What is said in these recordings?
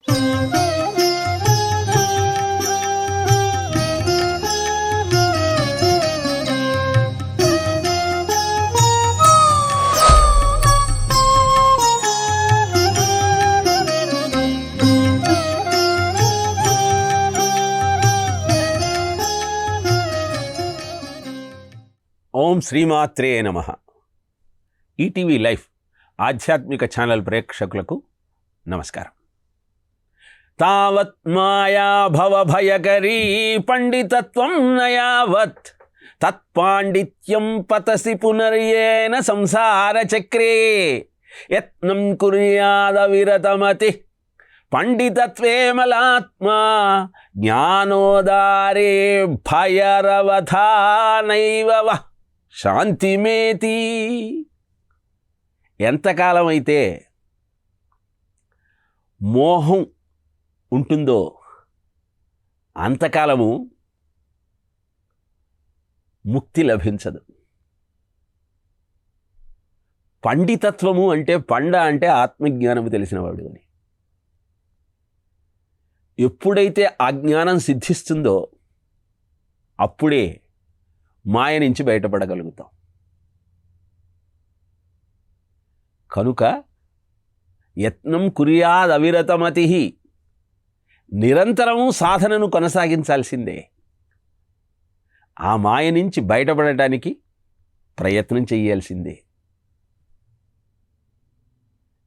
ఓం శ్రీమాత్రే నమః. ETV life ఆధ్యాత్మిక ఛానల్ ప్రేక్షకులకు నమస్కారం. తావత్ మాయా భవభయకరీ పండితత్వం నయావత్ తత్పాండిత్యం పతసి పునర్యేన సంసార చక్రే యత్నం కుర్యాదవిరతమతి పండితత్వే మలాత్మా జ్ఞానోదారే భయరవధానైవ శాంతిమేతి. ఎంతకాలం అయితే మోహం ఉంటుందో అంతకాలము ముక్తి లభించదు. పండితత్వము అంటే పండ అంటే ఆత్మజ్ఞానము తెలిసినవాడు అని. ఎప్పుడైతే ఆ జ్ఞానం సిద్ధిస్తుందో అప్పుడే మాయ నుంచి బయటపడగలుగుతాం. కనుక యత్నం కుర్యాద్ అవిరతమతి, నిరంతరము సాధనను కొనసాగించాల్సిందే. ఆ మాయ నుంచి బయటపడటానికి ప్రయత్నం చేయాల్సిందే.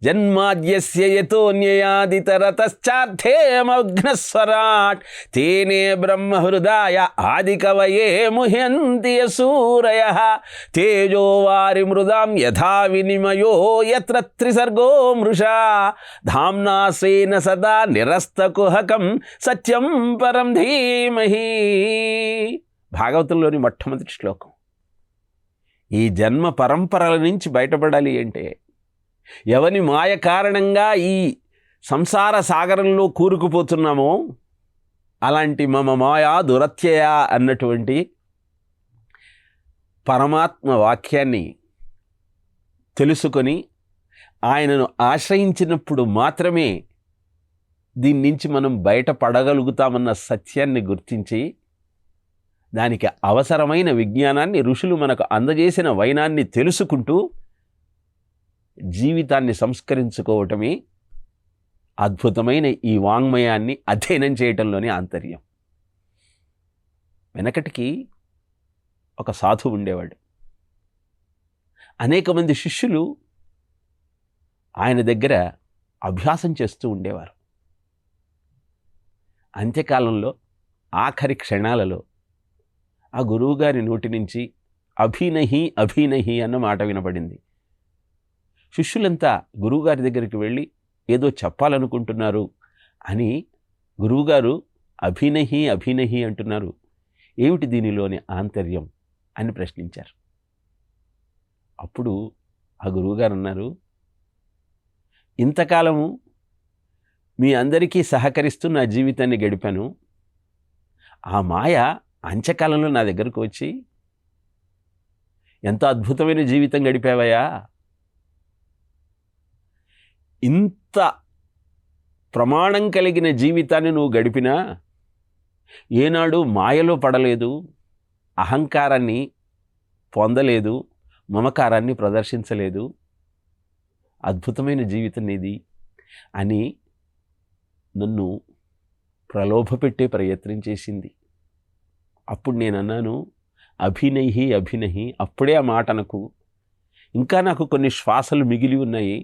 జన్మాద్యస్య యతోన్యయాదితరతశ్చార్థేమగ్నస్వరాట్ తేనే బ్రహ్మహృదాయ ఆదికవయే ముహ్యంతి సూరయః తేజో వారి మృదాం యథా వినిమయో యత్ర త్రిసర్గో మృషా ధామ్నా స్వేన సదా నిరస్తకుహకం సత్యం పరం ధీమహి. భాగవతంలోని మొట్టమొదటి శ్లోకం. ఈ జన్మ పరంపరల నుంచి బయటపడాలి అంటే ఎవని మాయ కారణంగా ఈ సంసార సాగరంలో కూరుకుపోతున్నామో అలాంటి మమ మాయా దురత్యయ అన్నటువంటి పరమాత్మ వాక్యాన్ని తెలుసుకొని ఆయనను ఆశ్రయించినప్పుడు మాత్రమే దీని నుంచి మనం బయటపడగలుగుతామన్న సత్యాన్ని గుర్తించి దానికి అవసరమైన విజ్ఞానాన్ని ఋషులు మనకు అందజేసిన వైనాన్ని తెలుసుకుంటూ జీవితాన్ని సంస్కరించుకోవటమే అద్భుతమైన ఈ వాంగ్మయాన్ని అధ్యయనం చేయటంలోని ఆంతర్యం. వెనకటికి ఒక సాధువు ఉండేవాడు. అనేక మంది శిష్యులు ఆయన దగ్గర అభ్యాసం చేస్తూ ఉండేవారు. అంత్యకాలంలో ఆఖరి క్షణాలలో ఆ గురువుగారి నోటి నుంచి అభినహి అభినహి అన్న మాట వినపడింది. శిష్యులంతా గురువుగారి దగ్గరికి వెళ్ళి ఏదో చెప్పాలనుకుంటున్నారు అని గురువుగారు అభినహి అభినహి అంటున్నారు, ఏమిటి దీనిలోని ఆంతర్యం అని ప్రశ్నించారు. అప్పుడు ఆ గురువుగారు అన్నారు, ఇంతకాలము మీ అందరికీ సహకరిస్తూ నా జీవితాన్ని గడిపాను. ఆ మాయ అంత్యకాలంలో నా దగ్గరకు వచ్చి ఎంతో అద్భుతమైన జీవితం గడిపావయ్యా, ఇంత ప్రమాణం కలిగిన జీవితాన్ని నువ్వు గడిపినా ఏనాడు మాయలో పడలేదు, అహంకారాన్ని పొందలేదు, మమకారాన్ని ప్రదర్శించలేదు, అద్భుతమైన జీవితం నీది అని నన్ను ప్రలోభపెట్టే ప్రయత్నం చేసింది. అప్పుడు నేను అన్నాను, అభినహి అభినహి, అప్పుడే ఆ మాట అనకు, ఇంకా నాకు కొన్ని శ్వాసలు మిగిలి ఉన్నాయి,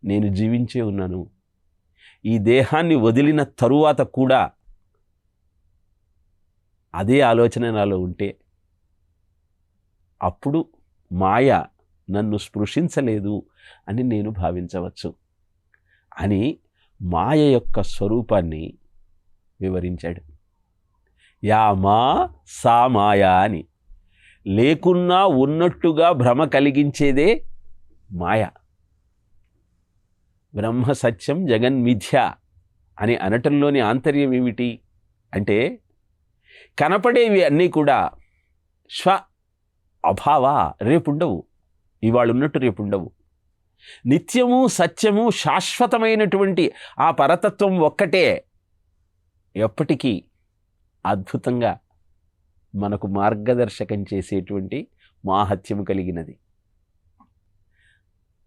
నేను జీవించే ఉన్నాను. ఈ దేహాన్ని వదిలిన తరువాత కూడా అదే ఆలోచన నాలో ఉంటే అప్పుడు మాయ నన్ను స్పృశించలేదు అని నేను భావించవచ్చు అని మాయ యొక్క స్వరూపాన్ని వివరించాడు. యా మా సా మాయా అని. లేకున్నా ఉన్నట్టుగా భ్రమ కలిగించేదే మాయ. బ్రహ్మ సత్యం జగన్మిథ్య అని అనటంలోని ఆంతర్యం ఏమిటి అంటే, కనపడేవి అన్నీ కూడా స్వ అభావ, రేపుండవు, ఇవాళ ఉన్నట్టు రేపుండవు. నిత్యము సత్యము శాశ్వతమైనటువంటి ఆ పరతత్వం ఒక్కటే ఎప్పటికీ అద్భుతంగా మనకు మార్గదర్శకం చేసేటువంటి మాహత్యము కలిగినది.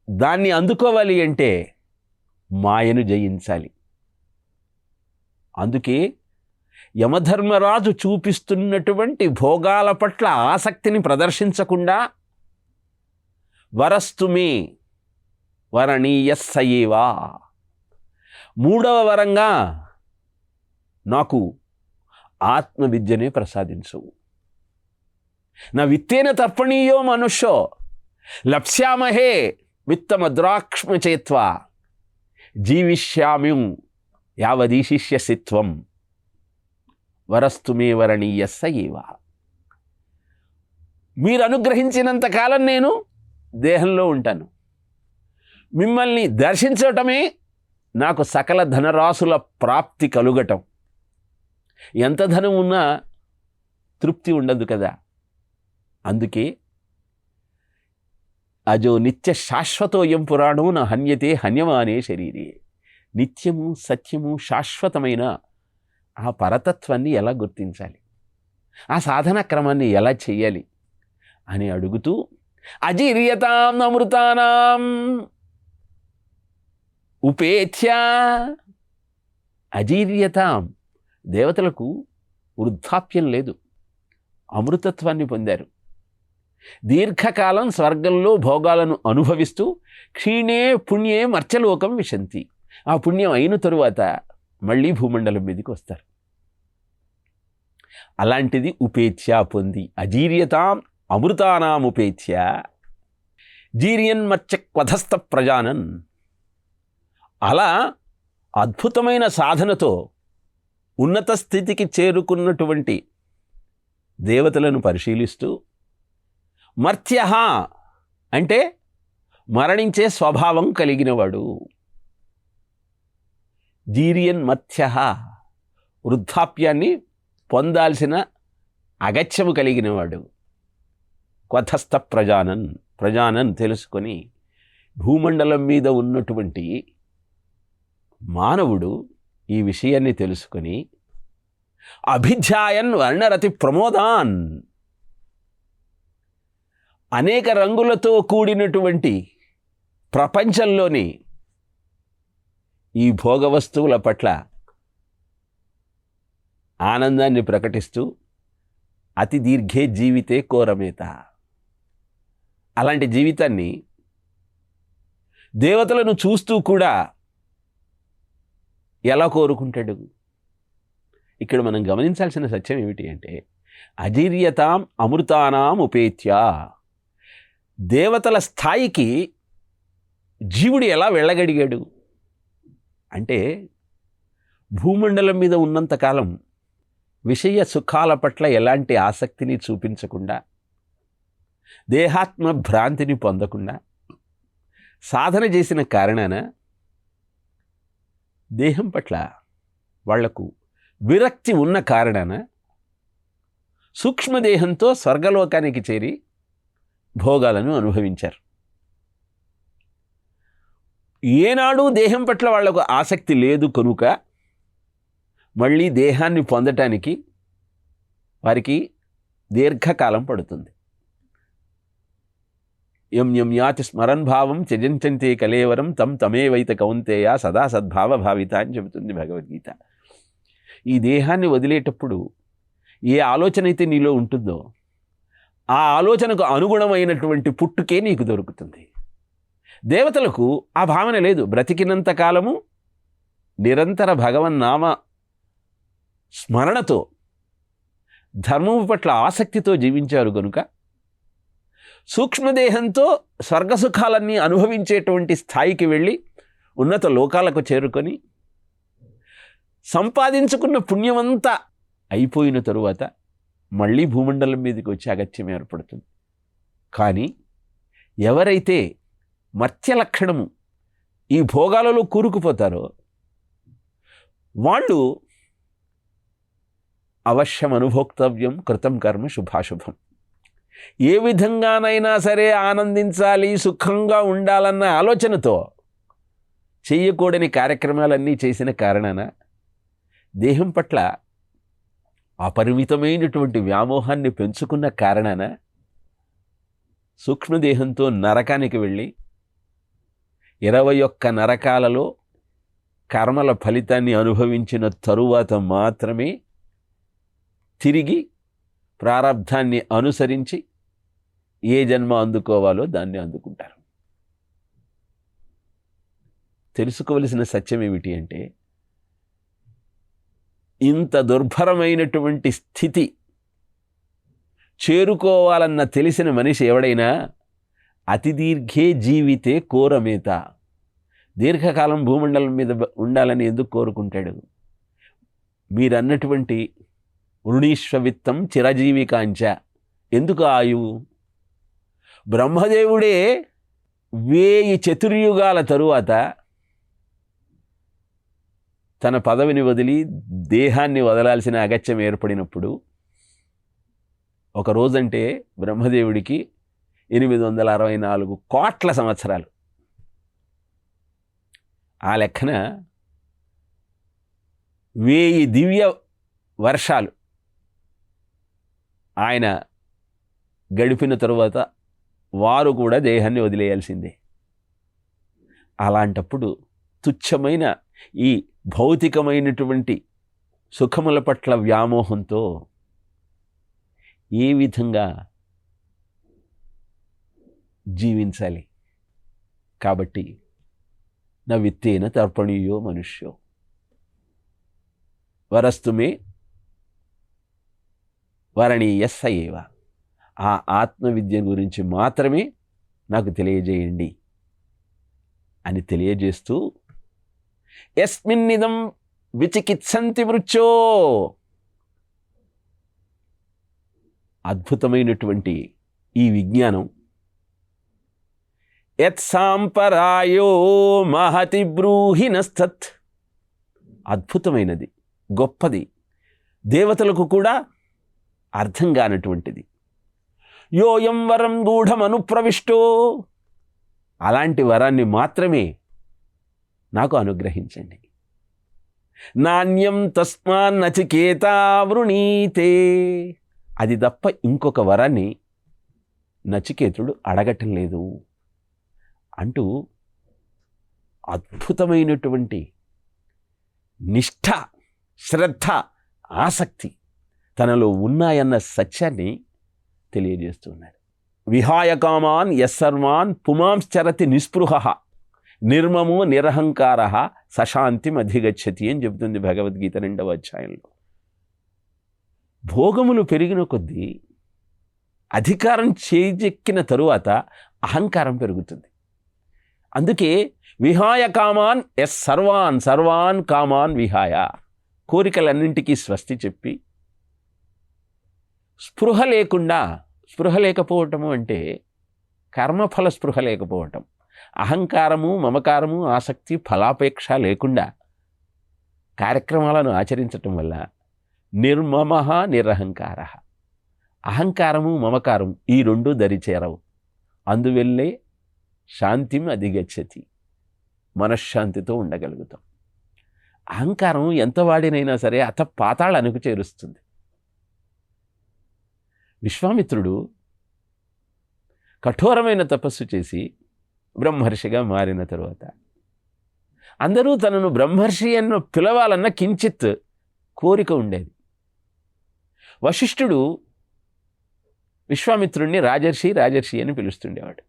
దాన్ని అందుకోవాలి అంటే మాయను జయించాలి. అందుకే యమధర్మరాజు చూపిస్తున్నటువంటి భోగాల పట్ల ఆసక్తిని ప్రదర్శించకుండా వరస్తుమే వరణీయస్సయేవా, మూడవ వరంగా నాకు ఆత్మవిద్యనే ప్రసాదించు. నా విత్తేన తర్పణీయో మనుష్యో లప్స్యామహే విత్తమద్రాక్ష్మచేత్వా జీవిష్యామ్యం యావదీశిష్యసిత్వం వరస్తుమే వరణీయస్సయేవా. మీరు అనుగ్రహించినంత కాలం నేను దేహంలో ఉంటాను. మిమ్మల్ని దర్శించటమే నాకు సకల ధనరాశుల ప్రాప్తి కలుగటం. ఎంత ధనం ఉన్నా తృప్తి ఉండదు కదా. అందుకే అజో నిత్య శాశ్వతోయం పురాణో నా హన్యతే హన్యమానే శరీరే. నిత్యము సత్యము శాశ్వతమైన ఆ పరతత్వాన్ని ఎలా గుర్తించాలి, ఆ సాధన క్రమాన్ని ఎలా చెయ్యాలి అని అడుగుతూ అజీర్యతాం అమృతానాం ఉపేత్య. అజీర్యతాం, దేవతలకు వృద్ధాప్యం లేదు, అమృతత్వాన్ని పొందారు. దీర్ఘకాలం స్వర్గంలో భోగాలను అనుభవిస్తూ క్షీణే పుణ్యే మర్చలోకం విశంతి. ఆ పుణ్యం అయిన తరువాత మళ్ళీ భూమండలం మీదకి వస్తారు. అలాంటిది ఉపేత్య పొంది అజీర్యతాం అమృతానాం ఉపేత్య జీర్యన్మర్చ క్వధస్థ ప్రజానన్. అలా అద్భుతమైన సాధనతో ఉన్నత స్థితికి చేరుకున్నటువంటి దేవతలను పరిశీలిస్తూ మర్త్య అంటే మరణించే స్వభావం కలిగినవాడు. జీరియన్ మర్త్య వృద్ధాప్యాన్ని పొందాల్సిన అగత్యము కలిగినవాడు. క్వధస్థ ప్రజానన్, ప్రజానన్ తెలుసుకొని భూమండలం మీద ఉన్నటువంటి మానవుడు ఈ విషయాన్ని తెలుసుకొని అభిధ్యాయన్ వర్ణరతి ప్రమోదాన్, అనేక రంగులతో కూడినటువంటి ప్రపంచంలోని ఈ భోగ వస్తువుల పట్ల ఆనందాన్ని ప్రకటిస్తూ అతి దీర్ఘే జీవితే కోరమేత. అలాంటి జీవితాన్ని దేవతలను చూస్తూ కూడా ఎలా కోరుకుంటాడు? ఇక్కడ మనం గమనించాల్సిన సత్యం ఏమిటి అంటే అజీర్యతాం అమృతానాం ఉపేత్య. దేవతల స్థాయికి జీవుడు ఎలా వెళ్ళగలిగాడు అంటే భూమండలం మీద ఉన్నంతకాలం విషయ సుఖాల పట్ల ఎలాంటి ఆసక్తిని చూపించకుండా, దేహాత్మ భ్రాంతిని పొందకుండా సాధన చేసిన కారణాన దేహం పట్ల వాళ్లకు విరక్తి ఉన్న కారణాన సూక్ష్మదేహంతో స్వర్గలోకానికి చేరి భోగాలను అనుభవించారు. ఏనాడు దేహం పట్ల వాళ్లకు ఆసక్తి లేదు కనుక మళ్ళీ దేహాన్ని పొందటానికి వారికి దీర్ఘకాలం పడుతుంది. యం యం యాతి స్మరన్ భావం త్యజించంతే కలేవరం తం తమేవైత కౌంతేయ సదా సద్భావ భావిత అని చెబుతుంది భగవద్గీత. ఈ దేహాన్ని వదిలేటప్పుడు ఏ ఆలోచన అయితే నీలో ఉంటుందో ఆ ఆలోచనకు అనుగుణమైనటువంటి పుట్టుకే నీకు దొరుకుతుంది. దేవతలకు ఆ భావన లేదు. బ్రతికినంత కాలము నిరంతర భగవన్నామ స్మరణతో ధర్మము పట్ల ఆసక్తితో జీవించారు కనుక సూక్ష్మదేహంతో స్వర్గసుఖాలన్నీ అనుభవించేటువంటి స్థాయికి వెళ్ళి ఉన్నత లోకాలకు చేరుకొని సంపాదించుకున్న పుణ్యమంతా అయిపోయిన తరువాత మళ్ళీ భూమండలం మీదకి వచ్చే అగత్యం ఏర్పడుతుంది. కానీ ఎవరైతే మర్త్య లక్షణము ఈ భోగాలలో కూరుకుపోతారో వాళ్ళు అవశ్యం అనుభోక్తవ్యం కృతం కర్మ శుభాశుభం. ఏ విధంగానైనా సరే ఆనందించాలి, సుఖంగా ఉండాలన్న ఆలోచనతో చెయ్యకూడని కార్యక్రమాలన్నీ చేసిన కారణాన దేహం పట్ల అపరిమితమైనటువంటి వ్యామోహాన్ని పెంచుకున్న కారణాన సూక్ష్మదేహంతో నరకానికి వెళ్ళి 21 నరకాలలో కర్మల ఫలితాన్ని అనుభవించిన తరువాత మాత్రమే తిరిగి ప్రారబ్ధాన్ని అనుసరించి ఏ జన్మ అందుకోవాలో దాన్ని అందుకుంటారు. తెలుసుకోవలసిన సత్యం ఏమిటి అంటే, ఇంత దుర్భరమైనటువంటి స్థితి చేరుకోవాలన్న తెలిసిన మనిషి ఎవడైనా అతి దీర్ఘే జీవితే కోరమేత, దీర్ఘకాలం భూమండలం మీద ఉండాలని ఎందుకు కోరుకుంటాడు? మీరన్నటువంటి వృణీశ్వవిత్తం చిరజీవికాంచ, ఎందుకు ఆయువు? బ్రహ్మదేవుడే 1000 చతుర్యుగాల తరువాత తన పదవిని వదిలి దేహాన్ని వదలాల్సిన అగత్యం ఏర్పడినప్పుడు, ఒక రోజంటే బ్రహ్మదేవుడికి 864 కోట్ల సంవత్సరాలు. ఆ లెక్కన 1000 దివ్య వర్షాలు ఆయన గడిపిన తరువాత వారు కూడా దేహాన్ని వదిలేయాల్సిందే. అలాంటప్పుడు తుచ్చమైన ఈ భౌతికమైనటువంటి సుఖముల పట్ల వ్యామోహంతో ఏ విధంగా జీవించాలి? కాబట్టి నా విత్తేన తర్పణీయో మనుష్యో వరస్తుమే వరణీయ సయేవ. ఆ ఆత్మవిద్య గురించి మాత్రమే నాకు తెలియజేయండి అని తెలియజేస్తూ, యస్మిన్నిదం విచికిత్సంతి మృత్యో, అద్భుతమైనటువంటి ఈ విజ్ఞానం యత్సాంపరాయో మహతి బ్రూహినస్తత్, అద్భుతమైనది, గొప్పది, దేవతలకు కూడా అర్థం కానటువంటిది. యోయం వరం గూఢమనుప్రవిష్టో, అలాంటి వరాన్ని మాత్రమే నాకు అనుగ్రహించండి. నాణ్యం తస్మాన్నచికేతా వృణీతే, అది తప్ప ఇంకొక వరాన్ని నచికేతుడు అడగటం లేదు అంటూ అద్భుతమైనటువంటి నిష్ఠ, శ్రద్ధ, ఆసక్తి తనలో ఉన్నాయన్న సత్యాన్ని తెలియజేస్తున్నాడు. విహాయ కామాన్ యస్సర్వాన్ పుమాంశ్చరతి నిస్పృహ నిర్మమో నిరహంకార సశాంతిం అధిగచ్చతి అని చెబుతుంది భగవద్గీత 2వ అధ్యాయంలో. భోగములు పెరిగిన కొద్దీ, అధికారం చేజెక్కిన తరువాత అహంకారం పెరుగుతుంది. అందుకే విహాయ కామాన్ సర్వాన్ సర్వాన్ కామాన్ విహాయ, కోరికలన్నింటికీ స్వస్తి చెప్పి స్పృహ లేకుండా, స్పృహ లేకపోవటము అంటే కర్మఫల స్పృహ లేకపోవటం, అహంకారము, మమకారము, ఆసక్తి, ఫలాపేక్ష లేకుండా కార్యక్రమాలను ఆచరించటం వల్ల నిర్మమ నిరహంకార, అహంకారము మమకారం ఈ 2 దరిచేరవు. అందువల్లే శాంతిం అధిగచ్చతి, మనశ్శాంతితో ఉండగలుగుతాం. అహంకారం ఎంత వాడినైనా సరే అత పాతాళానికి చేరుస్తుంది. విశ్వామిత్రుడు కఠోరమైన తపస్సు చేసి బ్రహ్మర్షిగా మారిన తరువాత అందరూ తనను బ్రహ్మర్షి అన్న పిలవాలన్న కించిత్ కోరిక ఉండేది. వశిష్ఠుడు విశ్వామిత్రుడిని రాజర్షి రాజర్షి అని పిలుస్తుండేవాడు.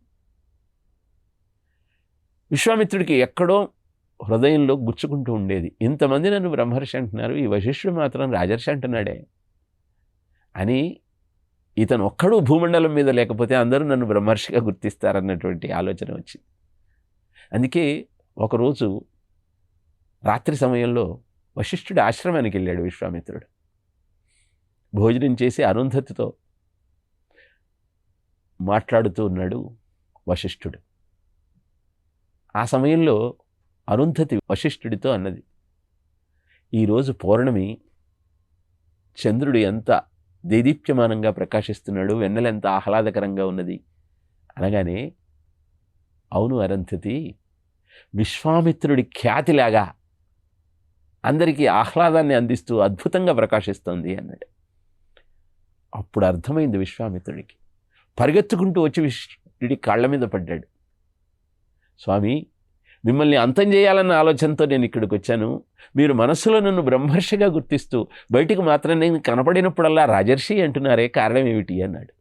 విశ్వామిత్రుడికి ఎక్కడో హృదయంలో గుచ్చుకుంటూ ఉండేది, ఇంతమంది నన్ను బ్రహ్మర్షి అంటున్నారు, ఈ వశిష్ఠుడు మాత్రం రాజర్షి అంటున్నాడే అని. ఇతను ఒక్కడూ భూమండలం మీద లేకపోతే అందరూ నన్ను బ్రహ్మర్షిగా గుర్తిస్తారన్నటువంటి ఆలోచన వచ్చింది. అందుకే ఒకరోజు రాత్రి సమయంలో వశిష్ఠుడి ఆశ్రమానికి వెళ్ళాడు విశ్వామిత్రుడు. భోజనం చేసి అరుంధతితో మాట్లాడుతూ ఉన్నాడు వశిష్ఠుడు. ఆ సమయంలో అరుంధతి వశిష్ఠుడితో అన్నది, ఈరోజు పౌర్ణమి, చంద్రుడు ఎంత దేదీప్యమానంగా ప్రకాశిస్తున్నాడు, వెన్నెలెంత ఆహ్లాదకరంగా ఉన్నది అనగానే, అవును అరుంధతి, విశ్వామిత్రుడి ఖ్యాతిలాగా అందరికీ ఆహ్లాదాన్ని అందిస్తూ అద్భుతంగా ప్రకాశిస్తోంది అన్నాడు. అప్పుడు అర్థమైంది విశ్వామిత్రుడికి. పరిగెత్తుకుంటూ వచ్చి విష్ణుడి కాళ్ళ మీద పడ్డాడు. స్వామి, మిమ్మల్ని అంతం చేయాలన్న ఆలోచనతో నేను ఇక్కడికి వచ్చాను. మీరు మనస్సులో నన్ను బ్రహ్మర్షిగా గుర్తిస్తూ బయటికి మాత్రం నేను కనపడినప్పుడల్లా రాజర్షి అంటున్నారే, కారణం ఏమిటి అన్నాడు.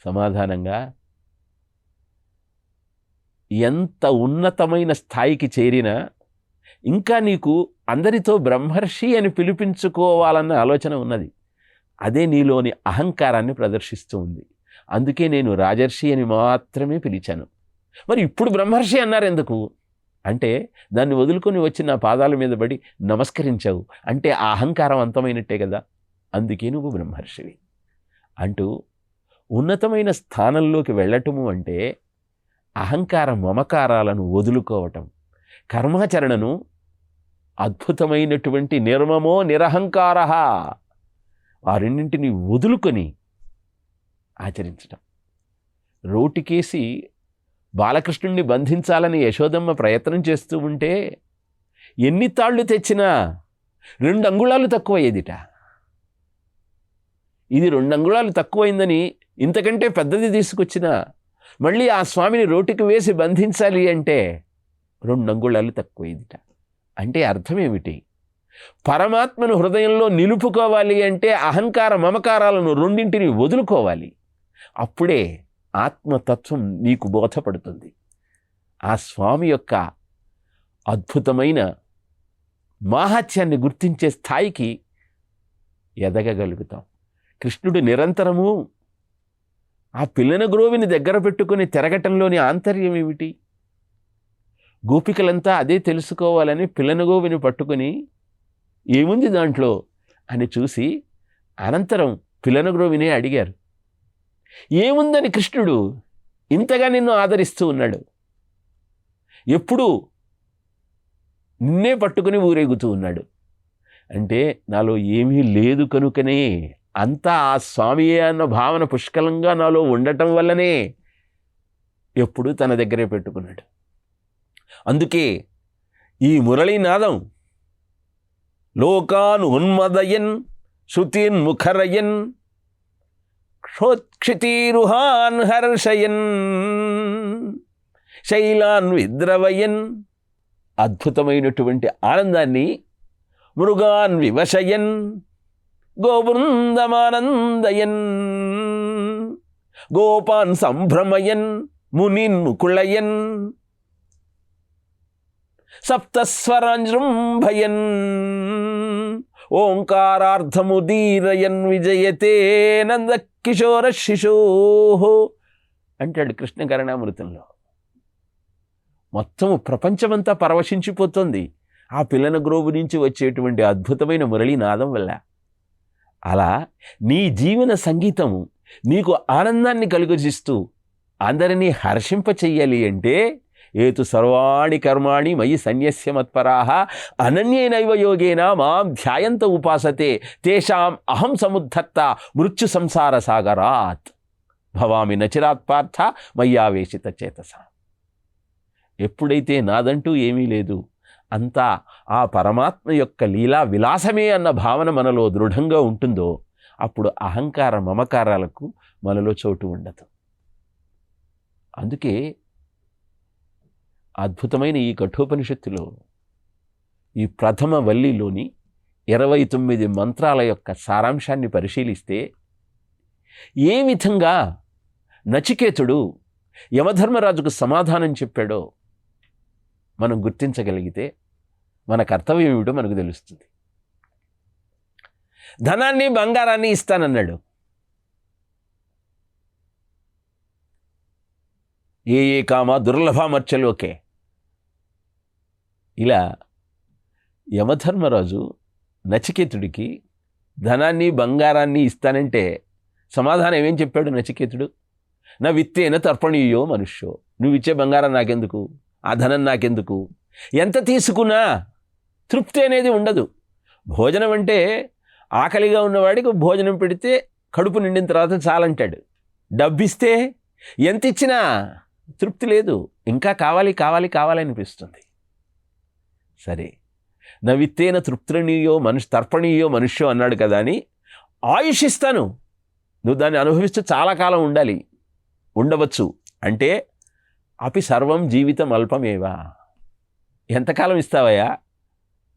సమాధానంగా, ఎంత ఉన్నతమైన స్థాయికి చేరినా ఇంకా నీకు అందరితో బ్రహ్మర్షి అని పిలిపించుకోవాలన్న ఆలోచన ఉన్నది. అదే నీలోని అహంకారాన్ని ప్రదర్శిస్తూ ఉంది. అందుకే నేను రాజర్షి అని మాత్రమే పిలిచాను. మరి ఇప్పుడు బ్రహ్మర్షి అన్నారు ఎందుకు అంటే, దాన్ని వదులుకొని వచ్చి నా పాదాల మీద పడి నమస్కరించావు అంటే ఆ అహంకారం అంతమైనట్టే కదా, అందుకే నువ్వు బ్రహ్మర్షివి అంటూ ఉన్నతమైన స్థానంలోకి వెళ్ళటము అంటే అహంకార మమకారాలను వదులుకోవటం, కర్మాచరణను అద్భుతమైనటువంటి నిర్మమో నిరహంకార ఆ రెండింటిని వదులుకొని ఆచరించటం. రోటికేసి బాలకృష్ణుణ్ణి బంధించాలని యశోదమ్మ ప్రయత్నం చేస్తూ ఉంటే ఎన్ని తాళ్ళు తెచ్చినా 2 అంగుళాలు తక్కువయ్యేదిట. ఇది 2 అంగుళాలు తక్కువైందని ఇంతకంటే పెద్దది తీసుకొచ్చినా మళ్ళీ ఆ స్వామిని రోటికి వేసి బంధించాలి అంటే 2 అంగుళాలు తక్కువైందిట. అంటే అర్థం ఏమిటి? పరమాత్మను హృదయంలో నిలుపుకోవాలి అంటే అహంకార మమకారాలను రెండింటిని వదులుకోవాలి. అప్పుడే ఆత్మతత్వం నీకు బోధపడుతుంది. ఆ స్వామి యొక్క అద్భుతమైన మాహాత్యాన్ని గుర్తించే స్థాయికి ఎదగగలుగుతాం. కృష్ణుడు నిరంతరము ఆ పిల్లన గ్రోవిని దగ్గర పెట్టుకుని తిరగటంలోని ఆంతర్యం ఏమిటి? గోపికలంతా అదే తెలుసుకోవాలని పిల్లన గోవిని పట్టుకుని ఏముంది దాంట్లో అని చూసి అనంతరం పిల్లన గ్రోవినే అడిగారు. ఏముందని కృష్ణుడు ఇంతగా నిన్ను ఆదరిస్తూ ఉన్నాడు? ఎప్పుడూ నిన్నే పట్టుకుని ఊరేగుతూ ఉన్నాడు అంటే నాలో ఏమీ లేదు కనుకనే, అంతా ఆ స్వామియే అన్న భావన పుష్కలంగా నాలో ఉండటం వల్లనే ఎప్పుడూ తన దగ్గరే పెట్టుకున్నాడు. అందుకే ఈ మురళీనాదం లోకాన్ ఉన్మదయన్ శృతిన్ ముఖరయన్ క్షోత్క్షితీరుహాన్ హర్షయన్ శైలాన్ విద్రవయన్, అద్భుతమైనటువంటి ఆనందాన్ని మృగాన్ వివశయన్ గోబృందమానందయన్ గోపాన్ సంభ్రమయన్ మునిన్ ముకుళయన్ సప్తస్వరాంజృంభయన్ ఓంకారార్థముదీరయన్ విజయతే నందకిశోర శిశో అంటాడు కృష్ణ కరుణామృతంలో. మొత్తము ప్రపంచమంతా పరవశించిపోతుంది ఆ పిల్లన గ్రోవు నుంచి వచ్చేటువంటి అద్భుతమైన మురళీనాదం వల్ల. అలా నీ జీవన సంగీతము నీకు ఆనందాన్ని కలుగజేస్తూ అందరినీ హర్షింప చెయ్యాలి అంటే, ఏతు సర్వాణి కర్మాణి మయి సన్యస్య మత్పరాః అనన్యేనైవ యోగేన మాం ధ్యాయంత ఉపాసతే తేషాం అహం సముద్ధర్త మృత్యు సంసార సాగరాత్ భవామి నచిరాత్ పార్థ మయ్యావేశిత చేతస. ఎప్పుడైతే నాదంటూ ఏమీ లేదు, అంతా ఆ పరమాత్మ యొక్క లీలా విలాసమే అన్న భావన మనలో దృఢంగా ఉంటుందో, అప్పుడు అహంకార మమకారాలకు మనలో చోటు ఉండదు. అందుకే అద్భుతమైన ఈ కఠోపనిషత్తులో ఈ ప్రథమ వల్లిలోని 29 మంత్రాల యొక్క సారాంశాన్ని పరిశీలిస్తే, ఏ విధంగా నచికేతుడు యమధర్మరాజుకు సమాధానం చెప్పాడో మనం గుర్తించగలిగితే మన కర్తవ్యం ఏమిటో మనకు తెలుస్తుంది. ధనాన్ని బంగారాన్ని ఇస్తానన్నాడు. ఏ ఏ కామ దుర్లభమర్చలోకే. ఇలా యమధర్మరాజు నచికేతుడికి ధనాన్ని బంగారాన్ని ఇస్తానంటే సమాధానం ఏమేం చెప్పాడు నచికేతుడు? నా విత్తేన తర్పణీయో మనుష్యో, నువ్వు ఇచ్చే బంగారం నాకెందుకు, ఆ ధనం నాకెందుకు, ఎంత తీసుకున్నా తృప్తి అనేది ఉండదు. భోజనం అంటే ఆకలిగా ఉన్నవాడికి భోజనం పెడితే కడుపు నిండిన తర్వాత చాలంటాడు. డబ్బిస్తే ఎంత ఇచ్చినా తృప్తి లేదు, ఇంకా కావాలి కావాలి కావాలి అనిపిస్తుంది. సరే, నవిత్తేన తృప్తినీయో తర్పణీయో మనుష్యో అన్నాడు కదా అని ఆయుష్ ఇస్తాను, నువ్వు దాన్ని అనుభవిస్తూ చాలా కాలం ఉండవచ్చు అంటే అపి సర్వం జీవితం అల్పమేవా, ఎంతకాలం ఇస్తావయ్యా?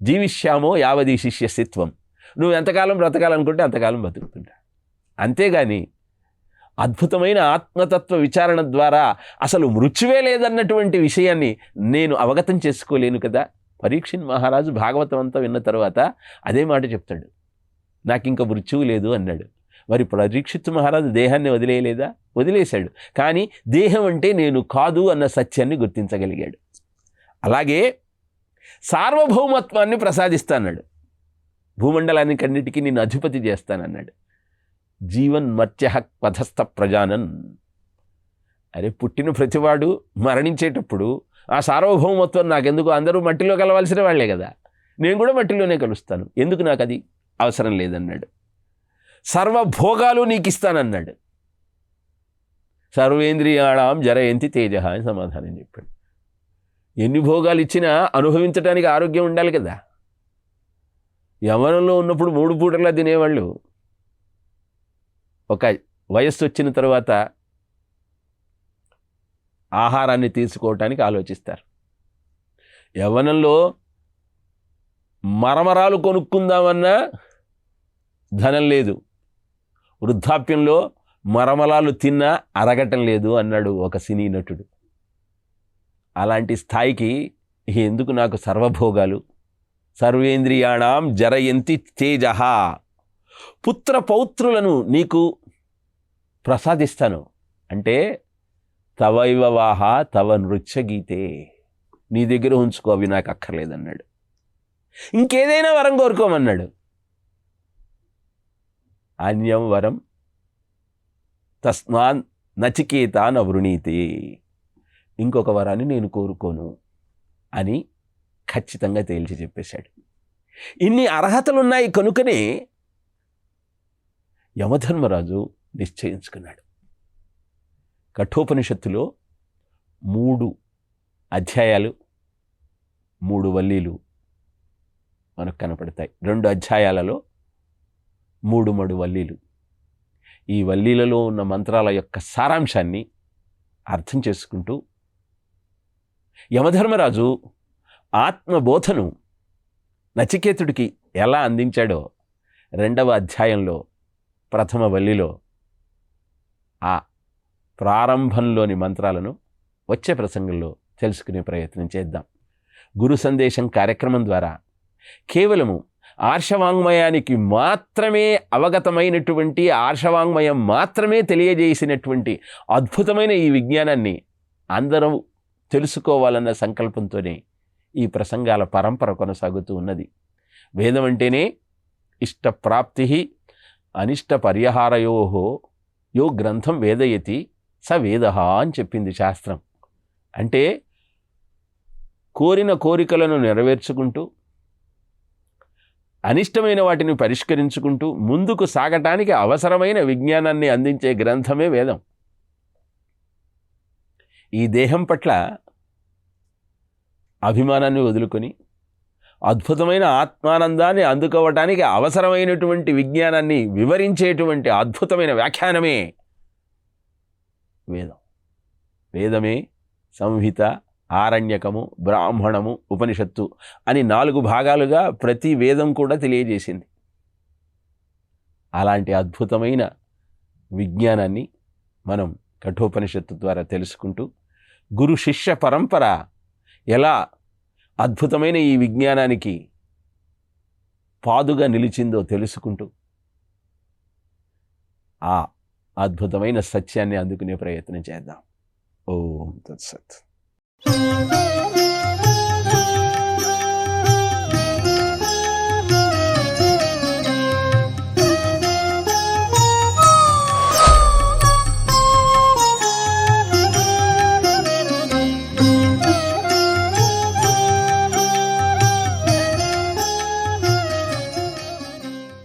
జీవిష్యామో యావదీ శిష్యస్థిత్వం, నువ్వు ఎంతకాలం బ్రతకాలనుకుంటే అంతకాలం బతుకుతుంటా. అంతేగాని అద్భుతమైన ఆత్మతత్వ విచారణ ద్వారా అసలు మృత్యువే లేదన్నటువంటి విషయాన్ని నేను అవగతం చేసుకోలేను కదా. పరీక్షిత్ మహారాజు భాగవతం అంతా విన్న తర్వాత అదే మాట చెప్తాడు, నాకు ఇంకా మృత్యువు లేదు అన్నాడు. మరి పరీక్షిత్ మహారాజు దేహాన్ని వదిలేయలేదా? వదిలేశాడు. కానీ దేహం అంటే నేను కాదు అన్న సత్యాన్ని గుర్తించగలిగాడు. అలాగే సార్వభౌమత్వాన్ని ప్రసాదిస్తాన్నాడు, భూమండలానికన్నిటికీ నేను అధిపతి చేస్తానన్నాడు. జీవన్ మర్త్య పథస్థ ప్రజానన్, అరే పుట్టిన ప్రతివాడు మరణించేటప్పుడు ఆ సార్వభౌమత్వం నాకెందుకు, అందరూ మట్టిలో కలవాల్సిన వాళ్లే కదా, నేను కూడా మట్టిలోనే కలుస్తాను, ఎందుకు నాకు అది అవసరం లేదన్నాడు. సర్వభోగాలు నీకు ఇస్తానన్నాడు. సర్వేంద్రియాణం జరయంతి తేజ అని సమాధానం చెప్పాడు. ఎన్ని భోగాలు ఇచ్చినా అనుభవించడానికి ఆరోగ్యం ఉండాలి కదా. యవ్వనంలో ఉన్నప్పుడు 3 పూటలా తినేవాళ్ళు ఒక వయస్సు వచ్చిన తర్వాత ఆహారాన్ని తీసుకోవటానికి ఆలోచిస్తారు. యవ్వనంలో మరమరాలు కొనుక్కుందామన్నా ధనం లేదు, వృద్ధాప్యంలో మరమరాలు తిన్నా అరగటం లేదు అన్నాడు ఒక సినీ నటుడు. అలాంటి స్థాయికి ఎందుకు నాకు సర్వభోగాలు? సర్వేంద్రియాణం జరయంతి తేజ, పుత్ర పౌత్రులను నీకు ప్రసాదిస్తాను అంటే తవైవవాహ తవ నృత్యగీతే, నీ దగ్గర ఉంచుకో, అవి నాకు అక్కర్లేదన్నాడు. ఇంకేదైనా వరం కోరుకోమన్నాడు. అన్యం వరం తస్మాన్ నచికేత నవృణీతే, ఇంకొక వరాన్ని నేను కోరుకోను అని ఖచ్చితంగా తేల్చి చెప్పేశాడు. ఇన్ని అర్హతలున్నాయి కనుకనే యమధర్మరాజు నిశ్చయించుకున్నాడు. కఠోపనిషత్తులో 3 అధ్యాయాలు 3 వల్లీలు మనకు కనపడతాయి. 2 అధ్యాయాలలో 3 వల్లీలు. ఈ వల్లీలలో ఉన్న మంత్రాల యొక్క సారాంశాన్ని అర్థం చేసుకుంటూ యమధర్మరాజు ఆత్మబోధను నచికేతుడికి ఎలా అందించాడో 2వ అధ్యాయంలో 1వ వల్లిలో ఆ ప్రారంభంలోని మంత్రాలను వచ్చే ప్రసంగంలో తెలుసుకునే ప్రయత్నం చేద్దాం. గురు సందేశం కార్యక్రమం ద్వారా కేవలము ఆర్షవాంగ్మయానికి మాత్రమే అవగతమైనటువంటి, ఆర్షవాంగ్మయం మాత్రమే తెలియజేసినటువంటి అద్భుతమైన ఈ విజ్ఞానాన్ని అందరూ తెలుసుకోవాలన్న సంకల్పంతోనే ఈ ప్రసంగాల పరంపర కొనసాగుతూ ఉన్నది. వేదం అంటేనే ఇష్టప్రాప్తి అనిష్ట పరిహారయోహో యో గ్రంథం వేదయతి స వేద అని చెప్పింది శాస్త్రం. అంటే కోరిన కోరికలను నెరవేర్చుకుంటూ అనిష్టమైన వాటిని పరిష్కరించుకుంటూ ముందుకు సాగటానికి అవసరమైన విజ్ఞానాన్ని అందించే గ్రంథమే వేదం. ఈ దేహం పట్ల అభిమానాన్ని వదులుకొని అద్భుతమైన ఆత్మానందాన్ని అందుకోవటానికి అవసరమైనటువంటి విజ్ఞానాన్ని వివరించేటువంటి అద్భుతమైన వ్యాఖ్యానమే వేదం. వేదమే సంహిత, ఆరణ్యకము, బ్రాహ్మణము, ఉపనిషత్తు అని 4 భాగాలుగా ప్రతి వేదం కూడా తెలియజేసింది. అలాంటి అద్భుతమైన విజ్ఞానాన్ని మనం కఠోపనిషత్తు ద్వారా తెలుసుకుంటూ గురు శిష్య పరంపర ఎలా అద్భుతమైన ఈ విజ్ఞానానికి పాదుగా నిలిచిందో తెలుసుకుంటూ ఆ అద్భుతమైన సత్యాన్ని అందుకునే ప్రయత్నం చేద్దాం. ఓం తత్సత్.